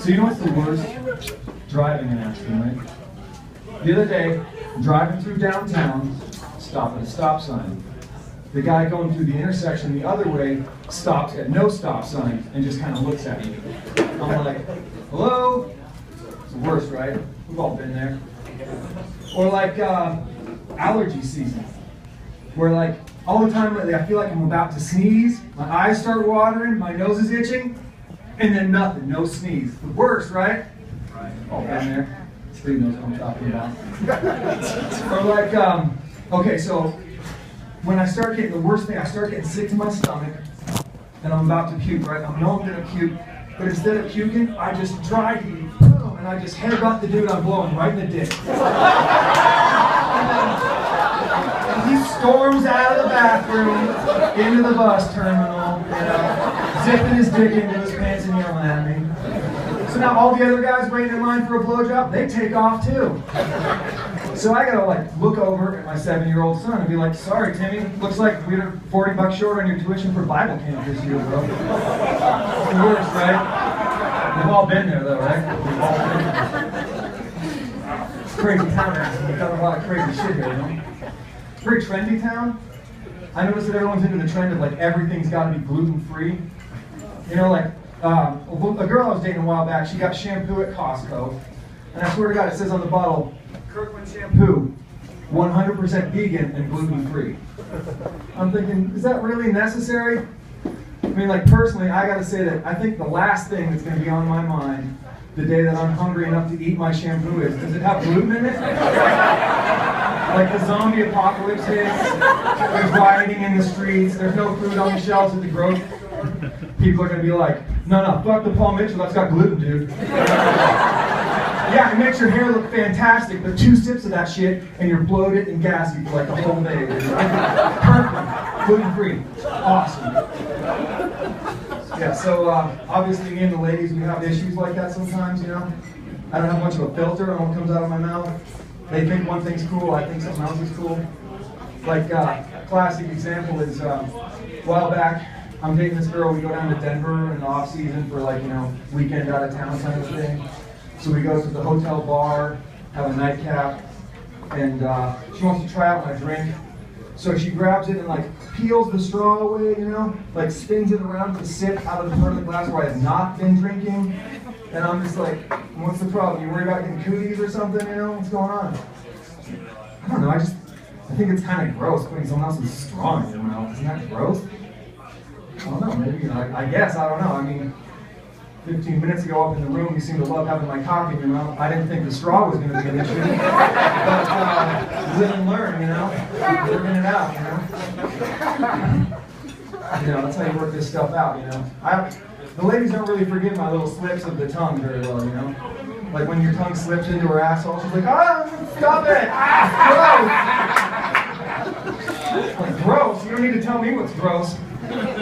So you know what's the worst? Driving an accident, right? The other day, I'm driving through downtown, stop at a stop sign. The guy going through the intersection the other way stops at no stop sign and just kind of looks at me. I'm like, hello? It's the worst, right? We've all been there. Or like allergy season, where like all the time lately I feel like I'm about to sneeze, my eyes start watering, my nose is itching, and then nothing, no sneeze. The worst, right? All been there. Steve knows what I'm talking about. Or like, okay, so when I start getting, the worst thing, I start getting sick to my stomach, and I'm about to puke, right? I know I'm gonna puke, but instead of puking, I just dry heave, and I just headbutt the dude I'm blowing right in the dick. And he storms out of the bathroom, into the bus terminal, zipping his dick into his pants and yelling at me. So now all the other guys waiting in line for a blowjob, they take off too. So I gotta like look over at my 7-year-old son and be like, sorry Timmy, looks like we're $40 short on your tuition for Bible camp this year, bro. It's the worst, right? We've all been there though, right? We've all been there. It's a crazy town, actually. We've done a lot of crazy shit here, you know? It's a very trendy town. I noticed that everyone's into the trend of like everything's gotta be gluten-free. You know, like, a girl I was dating a while back, she got shampoo at Costco, and I swear to God, it says on the bottle, Kirkland shampoo, 100% vegan and gluten-free. I'm thinking, is that really necessary? I mean, like, personally, I gotta say that I think the last thing that's gonna be on my mind the day that I'm hungry enough to eat my shampoo is, does it have gluten in it? Like the zombie apocalypse hits, there's rioting in the streets, there's no food on the shelves at the grocery. People are going to be like, no, fuck the Paul Mitchell, that's got gluten, dude. Yeah, it makes your hair look fantastic, but 2 sips of that shit, and you're bloated and gassy for like the whole day. Perfect. Gluten-free. Awesome. Yeah, so obviously me and the ladies, we have issues like that sometimes, you know? I don't have much of a filter on what comes out of my mouth. They think one thing's cool, I think something else is cool. Like, a classic example is, a while back, I'm dating this girl, we go down to Denver in the off season for like, you know, weekend out of town kind of thing. So we go to the hotel bar, have a nightcap, and she wants to try out my drink. So she grabs it and like peels the straw away, you know, like spins it around to sip out of the part of the glass where I have not been drinking. And I'm just like, what's the problem? You worried about getting cooties or something, you know? What's going on? I don't know, I think it's kind of gross putting someone else's straw in your mouth. Isn't that gross? I don't know, maybe, you know, I guess, I don't know. I mean, 15 minutes ago up in the room, you seem to love having my cock in your mouth. I didn't think the straw was going to be an issue. But live and learn, you know? Working it out, you know? You know, that's how you work this stuff out, you know? The ladies don't really forgive my little slips of the tongue very well, you know? Like when your tongue slips into her asshole, she's like, ah, stop it! Gross! Like, gross? You don't need to tell me what's gross. That's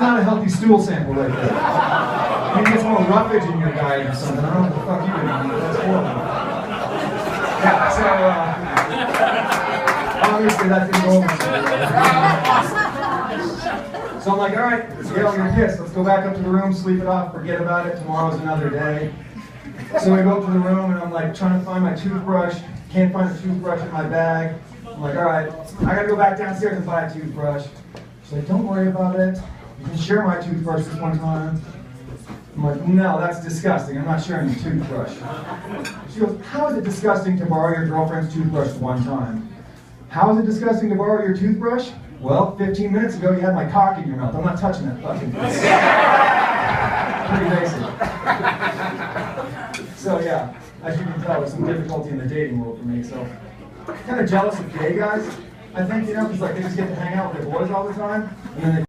not a healthy stool sample right there. Maybe it's more roughage in your diet or something. I don't know what the fuck you're doing. That's horrible. Yeah, so obviously that didn't go over. So I'm like, all right, Gail, you're pissed. Let's go back up to the room, sleep it off, forget about it. Tomorrow's another day. So we go up to the room and I'm like trying to find my toothbrush. Can't find a toothbrush in my bag. I'm like, all right, I gotta go back downstairs and buy a toothbrush. She's like, don't worry about it. You can share my toothbrush this one time. I'm like, no, that's disgusting. I'm not sharing your toothbrush. She goes, how is it disgusting to borrow your girlfriend's toothbrush one time? How is it disgusting to borrow your toothbrush? Well, 15 minutes ago you had my cock in your mouth. I'm not touching that fucking thing. Pretty basic. So yeah, as you can tell, there's some difficulty in the dating world for me. So kind of jealous of gay guys, I think, you know, because like they just get to hang out with their boys all the time, and then they